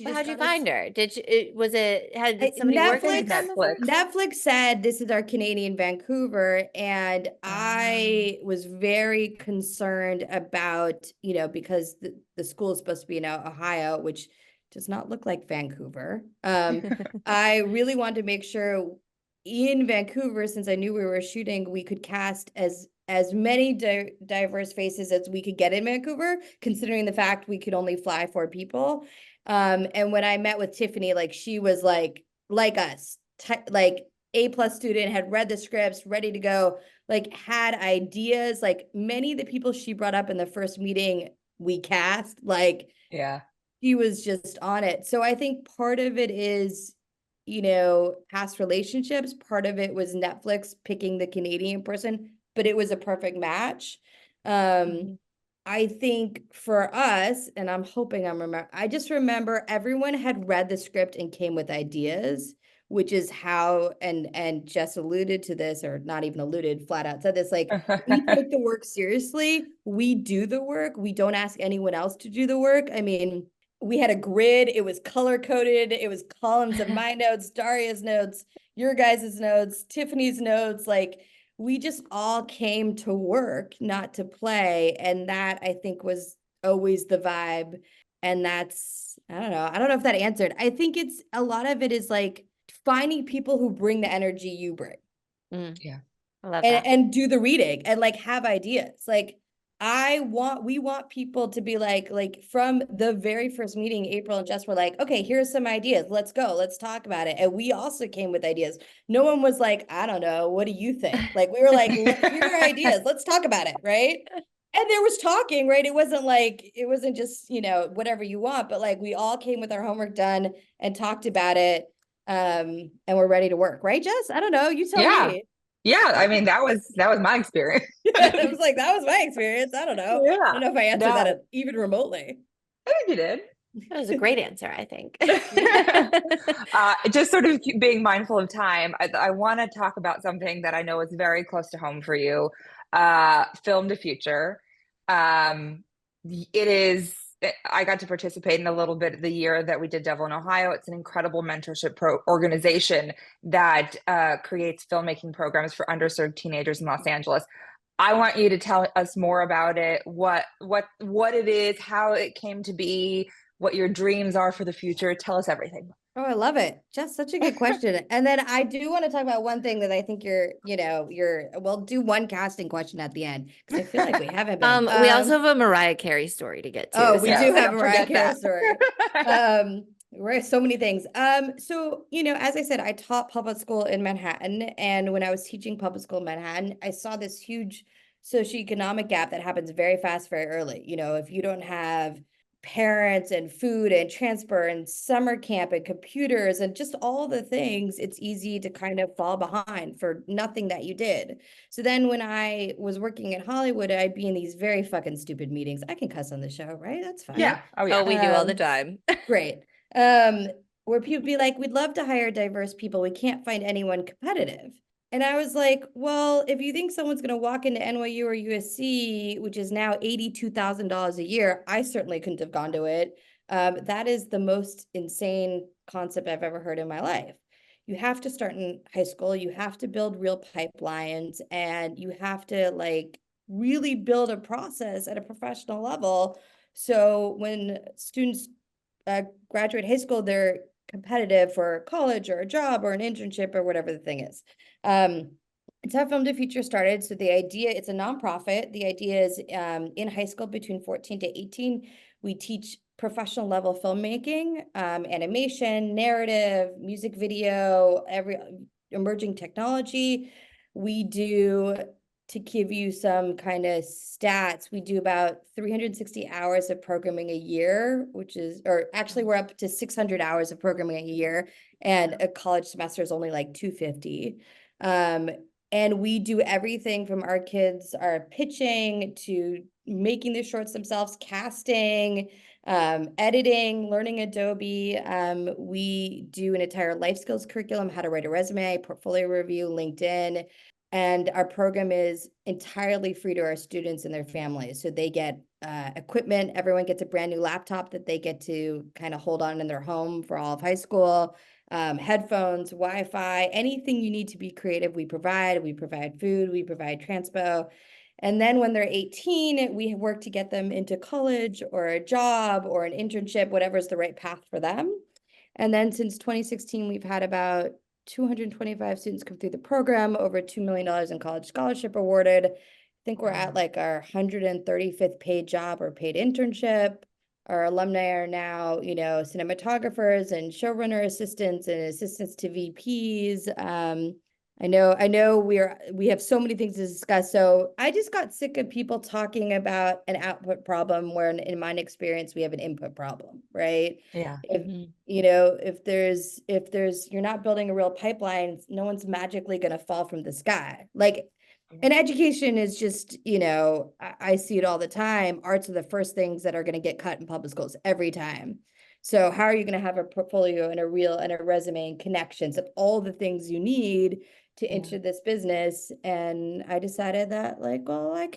How'd you find her? Did somebody work with Netflix? Netflix said this is our Canadian Vancouver, and I was very concerned about, because the school is supposed to be in Ohio, which does not look like Vancouver. I really wanted to make sure in Vancouver, since I knew we were shooting, we could cast as many diverse faces as we could get in Vancouver, considering the fact we could only fly 4 people. And when I met with Tiffany, like she was like us, like A+ student, had read the scripts, ready to go, like had ideas. Like many of the people she brought up in the first meeting we cast, like she was just on it. So I think part of it is, past relationships. Part of it was Netflix picking the Canadian person, but it was a perfect match. I think for us, and I'm hoping I just remember everyone had read the script and came with ideas, which is how, and Jess alluded to this, or not even alluded, flat out said this, like, we take the work seriously. We do the work. We don't ask anyone else to do the work. I mean, we had a grid. It was color coded. It was columns of my notes, Daria's notes, your guys' notes, Tiffany's notes, like, we just all came to work, not to play. And that, I think, was always the vibe. And that's, I don't know if that answered. I think it's a lot of it is like finding people who bring the energy you bring. Yeah. I love that. And do the reading and like have ideas. Like we want people to be like from the very first meeting, April and Jess were like, okay, here's some ideas. Let's go. Let's talk about it. And we also came with ideas. No one was like, I don't know. What do you think? Like, we were like, here are ideas. Let's talk about it. Right. And there was talking, right? It wasn't just, whatever you want, but like we all came with our homework done and talked about it. And we're ready to work. Right, Jess? I don't know. You tell me. Yeah, I mean, that was my experience. I was like, that was my experience. I don't know. Yeah. I don't know if I answered that even remotely. I think you did. That was a great answer, I think. Just sort of being mindful of time, I want to talk about something that I know is very close to home for you, Film to Future. It is, I got to participate in a little bit the year that we did Devil in Ohio. It's an incredible mentorship organization that creates filmmaking programs for underserved teenagers in Los Angeles. I want you to tell us more about it, what it is, how it came to be, what your dreams are for the future. Tell us everything. Oh, I love it. Just such a good question. And then I do want to talk about one thing that I think we'll do one casting question at the end because I feel like we haven't been. We also have a Mariah Carey story to get to. Oh, we do have a don't Mariah forget Carey that. story. Right, so many things. So, as I said, I taught public school in Manhattan, and when I was teaching public school in Manhattan, I saw this huge socioeconomic gap that happens very fast, very early. If you don't have parents and food and transport and summer camp and computers and just all the things, it's easy to kind of fall behind for nothing that you did. So then when I was working in Hollywood, I'd be in these very fucking stupid meetings. I can cuss on the show, right? That's fine. Yeah. Oh, yeah. Oh, we do all the time. Great. Where people be like, we'd love to hire diverse people. We can't find anyone competitive. And I was like, well, if you think someone's going to walk into NYU or USC, which is now $82,000 a year, I certainly couldn't have gone to it. That is the most insane concept I've ever heard in my life. You have to start in high school. You have to build real pipelines, and you have to really build a process at a professional level. So when students graduate high school, they're competitive for college or a job or an internship or whatever the thing is. It's how Film to Future started. So the idea, it's a nonprofit. The idea is in high school between 14 to 18, we teach professional level filmmaking, animation, narrative, music video, every emerging technology. We do, to give you some kind of stats, we do about 360 hours of programming a year, or actually we're up to 600 hours of programming a year, and a college semester is only like 250. And we do everything from our kids are pitching to making the shorts themselves, casting, editing, learning Adobe. We do an entire life skills curriculum, how to write a resume, portfolio review, LinkedIn. And our program is entirely free to our students and their families. So they get equipment. Everyone gets a brand new laptop that they get to kind of hold on in their home for all of high school. Headphones, Wi-Fi, anything you need to be creative, we provide. We provide food, we provide transpo. And then when they're 18, we work to get them into college or a job or an internship, whatever's the right path for them. And then since 2016, we've had about 225 students come through the program, over $2 million in college scholarship awarded. I think we're at our 135th paid job or paid internship. Our alumni are now, cinematographers and showrunner assistants and assistants to VPs. I know we have so many things to discuss. So I just got sick of people talking about an output problem where in my experience, we have an input problem, right? Yeah. If there's you're not building a real pipeline, no one's magically going to fall from the sky. And education is just, I see it all the time. Arts are the first things that are going to get cut in public schools every time. So how are you going to have a portfolio and a reel and a resume and connections of all the things you need to enter this business? And I decided that I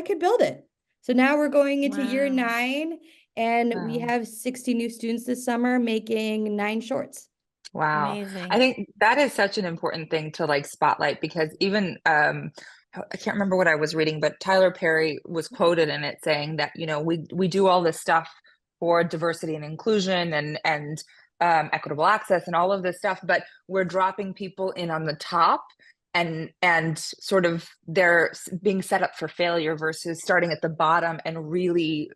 could build it. So now we're going into year 9, and we have 60 new students this summer making 9 shorts. Wow. Amazing. I think that is such an important thing to spotlight, because even I can't remember what I was reading, but Tyler Perry was quoted in it saying that, we do all this stuff for diversity and inclusion and equitable access and all of this stuff, but we're dropping people in on the top and sort of they're being set up for failure versus starting at the bottom and really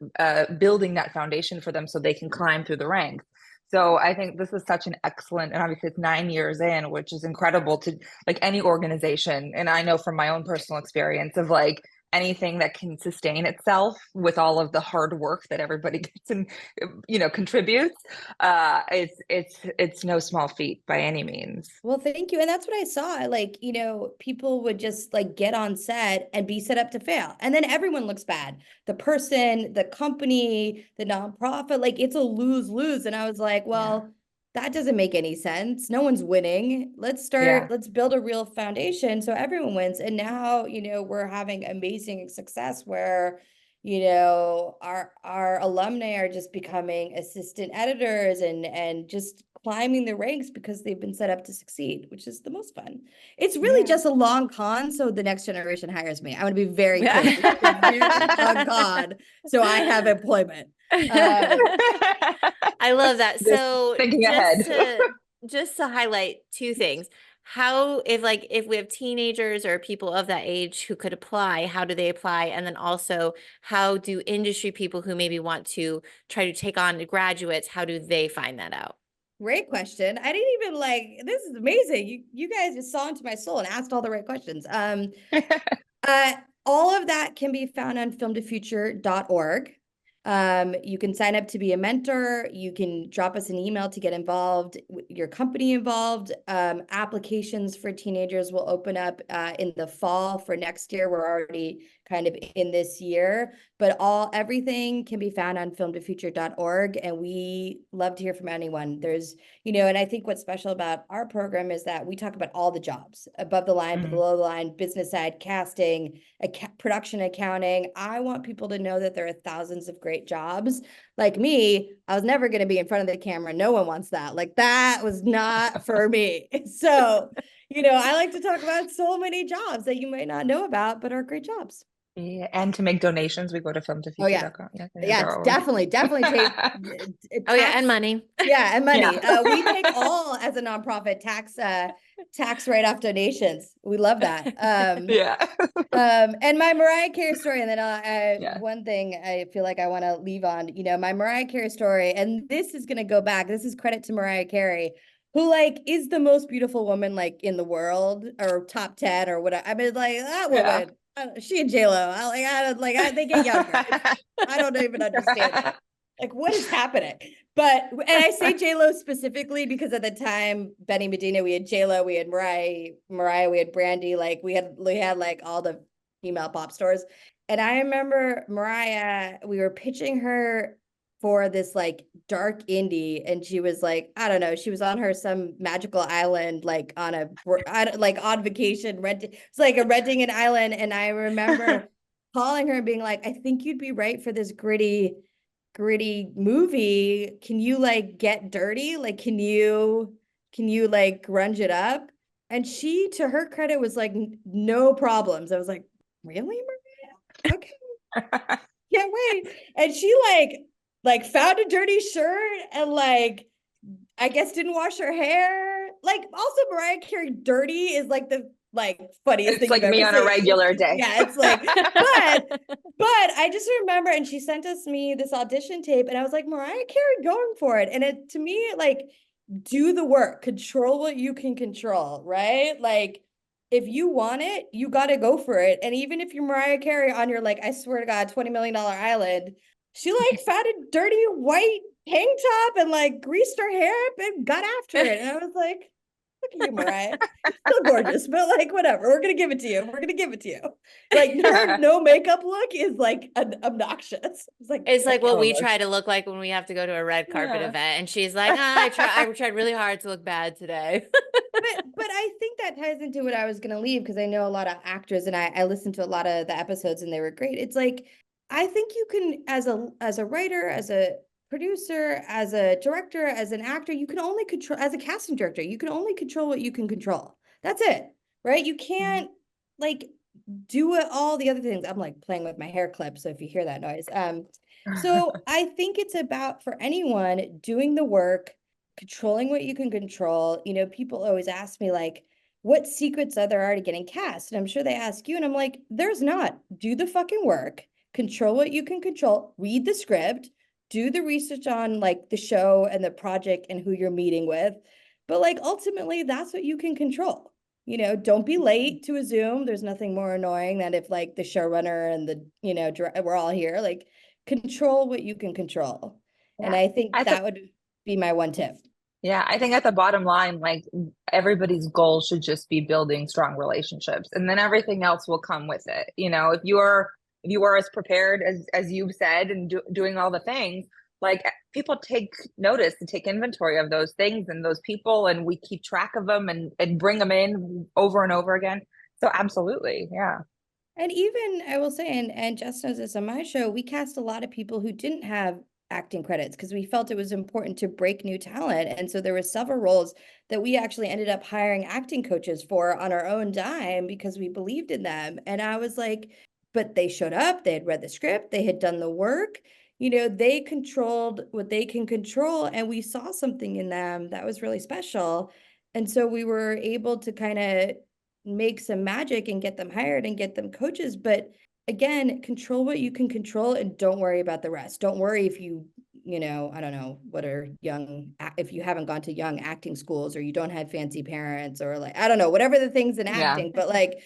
building that foundation for them so they can climb through the ranks. So I think this is such an excellent, and obviously it's 9 years in, which is incredible to any organization. And I know from my own personal experience of anything that can sustain itself with all of the hard work that everybody gets and contributes, it's no small feat by any means. Well, thank you. And that's what I saw. People would just get on set and be set up to fail. And then everyone looks bad. The person, the company, the nonprofit, it's a lose-lose. And I was like, well, that doesn't make any sense. No one's winning. Let's build a real foundation so everyone wins. And now, we're having amazing success where, our alumni are just becoming assistant editors and just climbing the ranks because they've been set up to succeed, which is the most fun. It's really just a long con, so the next generation hires me. I want to be very clear. It's a very long con, so I have employment. I love that. Just So thinking ahead. just to highlight two things. How, if we have teenagers or people of that age who could apply, how do they apply? And then also, how do industry people who maybe want to try to take on graduates, how do they find that out? Great question. I didn't even this is amazing. You guys just saw into my soul and asked all the right questions. All of that can be found on filmtofuture.org. You can sign up to be a mentor. You can drop us an email to get involved, your company involved. Applications for teenagers will open up in the fall for next year. We're already kind of in this year, but everything can be found on filmtofuture.org. And we love to hear from anyone. There's, and I think what's special about our program is that we talk about all the jobs, above the line, below the line, business side, casting, production, accounting. I want people to know that there are thousands of great jobs. Like me, I was never going to be in front of the camera. No one wants that. That was not for me. So, I like to talk about so many jobs that you might not know about, but are great jobs. Yeah, and to make donations, we go to filmtofuture.com. Yeah, definitely take. Oh yeah, and money. Yeah, and money. Yeah. We take all as a nonprofit tax write-off donations. We love that. Yeah. And my Mariah Carey story, and then one thing I feel like I want to leave on, my Mariah Carey story, and this is going to go back. This is credit to Mariah Carey, who is the most beautiful woman in the world, or top 10 or whatever. I mean, that woman. Yeah. She and J-Lo, they get younger. I don't even understand it. What is happening? And I say J-Lo specifically because at the time, Benny Medina, we had J-Lo, we had Mariah, we had Brandy, we had all the female pop stars. And I remember Mariah, we were pitching her for this dark indie, and she was I don't know, she was on some magical island on vacation, renting an island. And I remember calling her and being I think you'd be right for this gritty movie. Can you get dirty? Can you grunge it up? And she, to her credit, was no problems. I was really, Maria? Okay. Can't wait. And she found a dirty shirt and I guess didn't wash her hair. Also Mariah Carey dirty is the funniest thing. It's me on a regular day. Yeah, it's but I just remember, and she sent me this audition tape, and I was Mariah Carey going for it. And it, to me, do the work, control what you can control, right? If you want it, you got to go for it. And even if you're Mariah Carey on your I swear to God, $20 million island, she found a dirty white tank top and greased her hair up and got after it. And I was look at you, Mariah. Still gorgeous, but whatever. We're gonna give it to you. We're gonna give it to you. Her no makeup look is obnoxious. It's what we try to look like when we have to go to a red carpet event, and she's I tried really hard to look bad today. but I think that ties into what I was gonna leave, because I know a lot of actors, and I listened to a lot of the episodes and they were great. It's I think you can, as a writer, as a producer, as a director, as an actor, you can only control, as a casting director, you can only control what you can control. That's it, right? You can't do all the other things. I'm playing with my hair clip, so if you hear that noise. So I think it's about, for anyone, doing the work, controlling what you can control. People always ask me what secrets are there to getting cast? And I'm sure they ask you, and I'm there's not. Do the fucking work, control what you can control, read the script, do the research on the show and the project and who you're meeting with. But ultimately, that's what you can control. Don't be late to a Zoom. There's nothing more annoying than if the showrunner and the, we're all here, control what you can control. Yeah. And I think that would be my one tip. Yeah, I think at the bottom line, everybody's goal should just be building strong relationships, and then everything else will come with it. If you are as prepared as you've said and doing all the things, people take notice and take inventory of those things and those people, and we keep track of them and bring them in over and over again. So absolutely. Yeah. And even I will say, and Jess knows this on my show, we cast a lot of people who didn't have acting credits because we felt it was important to break new talent. And so there were several roles that we actually ended up hiring acting coaches for on our own dime because we believed in them. And I was like, but they showed up, they had read the script, they had done the work, they controlled what they can control. And we saw something in them that was really special. And so we were able to kind of make some magic and get them hired and get them coaches. But again, control what you can control and don't worry about the rest. Don't worry if I don't know, if you haven't gone to young acting schools or you don't have fancy parents or like, I don't know, whatever the things in acting, but like,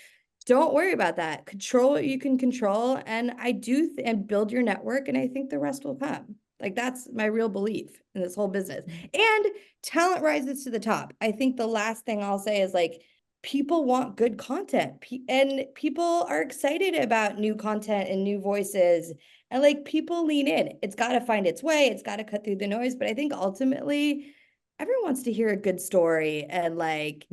don't worry about that. Control what you can control. And and build your network. And I think the rest will come. Like, that's my real belief in this whole business. And talent rises to the top. I think the last thing I'll say is like, people want good content and people are excited about new content and new voices, and like people lean in. It's got to find its way. It's got to cut through the noise. But I think ultimately everyone wants to hear a good story and like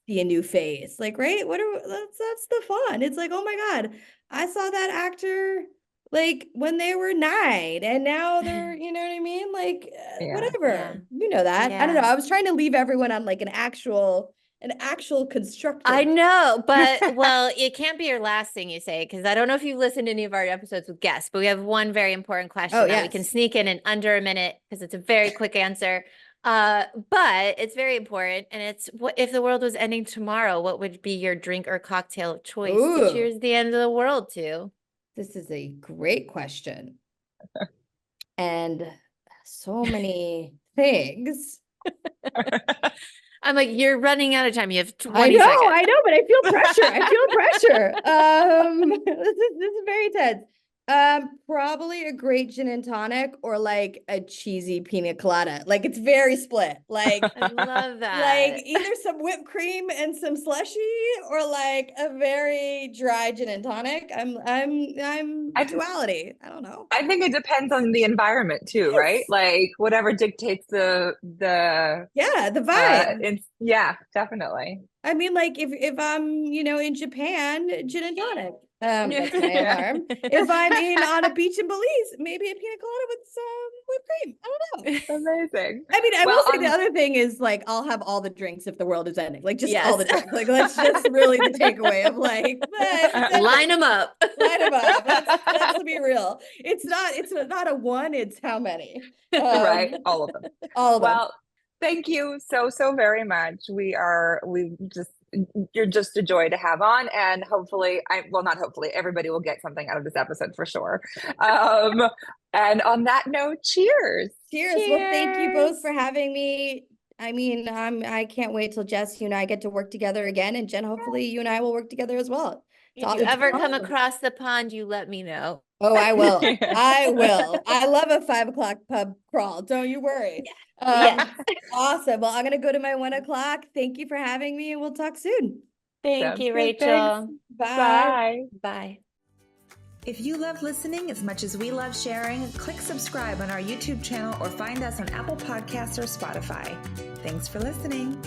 see a new face. Like, right? That's the fun. It's like, oh my God, I saw that actor like when they were 9 and now they're, you know what I mean? Like whatever, that. I don't know. I was trying to leave everyone on like an actual constructive. I know, but well, it can't be your last thing you say, because I don't know if you've listened to any of our episodes with guests, but we have one very important question that we can sneak in under a minute because it's a very quick answer. But it's very important, and it's what if the world was ending tomorrow? What would be your drink or cocktail of choice to cheers the end of the world to? This is a great question, and so many things. I'm like, you're running out of time. You have 20 seconds. I know, but I feel pressure. This is very tense. Probably a great gin and tonic or like a cheesy pina colada. Like, it's very split. Like, I love that. Like either some whipped cream and some slushy or like a very dry gin and tonic. I'm duality. I don't know. I think it depends on the environment too, right? Like whatever dictates the vibe. Yeah, definitely. I mean, like if I'm, in Japan, gin and tonic. That's my alarm. If I'm on a beach in Belize, maybe a pina colada with some whipped cream. I don't know. Amazing. I mean, I will say the other thing is like, I'll have all the drinks if the world is ending. Like just all the drinks. Like that's just really the takeaway of like, line them up. Line them up. Let's be real. It's not a one, it's how many. Right. All of them. All of them. Well, thank you so very much. You're just a joy to have on, and everybody will get something out of this episode for sure. And on that note, cheers. Cheers. Well, thank you both for having me. I mean, I can't wait till Jess, you and I get to work together again, and Jen, hopefully you and I will work together as well. If you ever come across the pond, you let me know. Oh, I will. I will. I love a 5 o'clock pub crawl. Don't you worry. Awesome. Well, I'm going to go to my 1 o'clock. Thank you for having me, and we'll talk soon. Thank you, Rachel. Bye. Bye. If you love listening as much as we love sharing, click subscribe on our YouTube channel or find us on Apple Podcasts or Spotify. Thanks for listening.